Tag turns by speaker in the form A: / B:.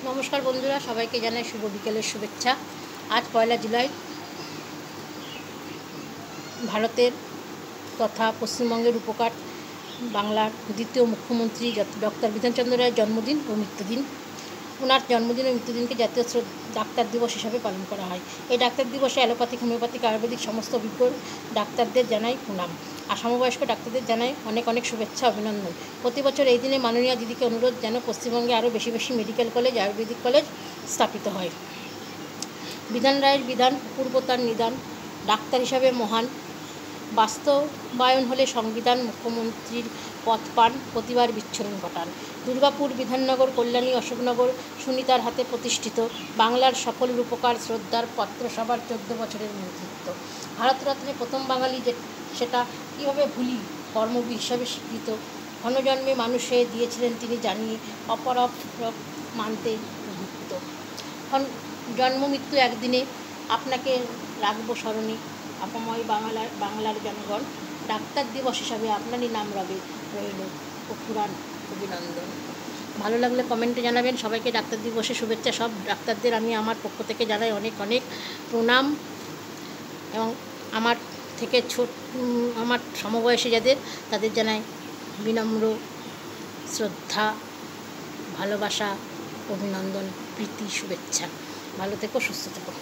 A: নমস্কার বন্ধুরা, সবাইকে জানাই শুভ বিকেলের শুভেচ্ছা। আজ 1 জুলাই। ভারতের তথা পশ্চিমবঙ্গের উপকার বাংলার দ্বিতীয় মুখ্যমন্ত্রী ডক্টর বিধানচন্দ্র রায়ের জন্মদিন ও মৃত্যুদিন। ওনার জন্মদিন ও মৃত্যুদিনকে জাতীয় ডাক্তার দিবস হিসাবে পালন করা হয়। এই ডাক্তার দিবসে অ্যালোপ্যাথিক, হোমিওপ্যাথিক, আয়ুর্বেদিক সমস্ত অভিজ্ঞ ডাক্তারদের জানাই প্রণাম আর সমবয়স্ক ডাক্তারদের জানাই অনেক অনেক শুভেচ্ছা, অভিনন্দন। প্রতি বছর এই দিনে মাননীয় দিদিকে অনুরোধ যেন পশ্চিমবঙ্গে আরও বেশি বেশি মেডিকেল কলেজ, আয়ুর্বেদিক কলেজ স্থাপিত হয়। বিধান রায়ের বিধান, পূর্ব তার নিদান, ডাক্তার হিসাবে মহান, বাস্তবায়ন হলে সংবিধান, মুখ্যমন্ত্রীর পদ পান, প্রতিবার বিচ্ছুরণ ঘটান। দুর্গাপুর, বিধাননগর, কল্যাণী, অশোকনগর সুনিতার হাতে প্রতিষ্ঠিত বাংলার সকল রূপকার শ্রদ্ধার পত্রসভার 14 বছরের মন্ত্রিত্ব। ভারতরত্নে প্রথম বাঙালি সেটা কীভাবে ভুলি, কর্মবীর হিসাবে স্বীকৃত। ক্ষণজন্মে মানুষে দিয়েছিলেন তিনি জানিয়ে, অপরপ মানতে প্রভুত্ব। জন্ম মৃত্যু একদিনে, আপনাকে রাখবো স্মরণে, আপময় বাংলার জনগণ। ডাক্তার দিবস হিসাবে আপনারই নাম রইল অফুরান অভিনন্দন। ভালো লাগলে কমেন্টে জানাবেন। সবাইকে ডাক্তার দিবসে শুভেচ্ছা। সব ডাক্তারদের আমি আমার পক্ষ থেকে জানাই অনেক অনেক প্রণাম এবং আমার থেকে আমার সমবয়সী যাদের, তাদের জানাই বিনম্র শ্রদ্ধা, ভালোবাসা, অভিনন্দন, প্রীতি, শুভেচ্ছা। ভালো থেকো, সুস্থ থেকো।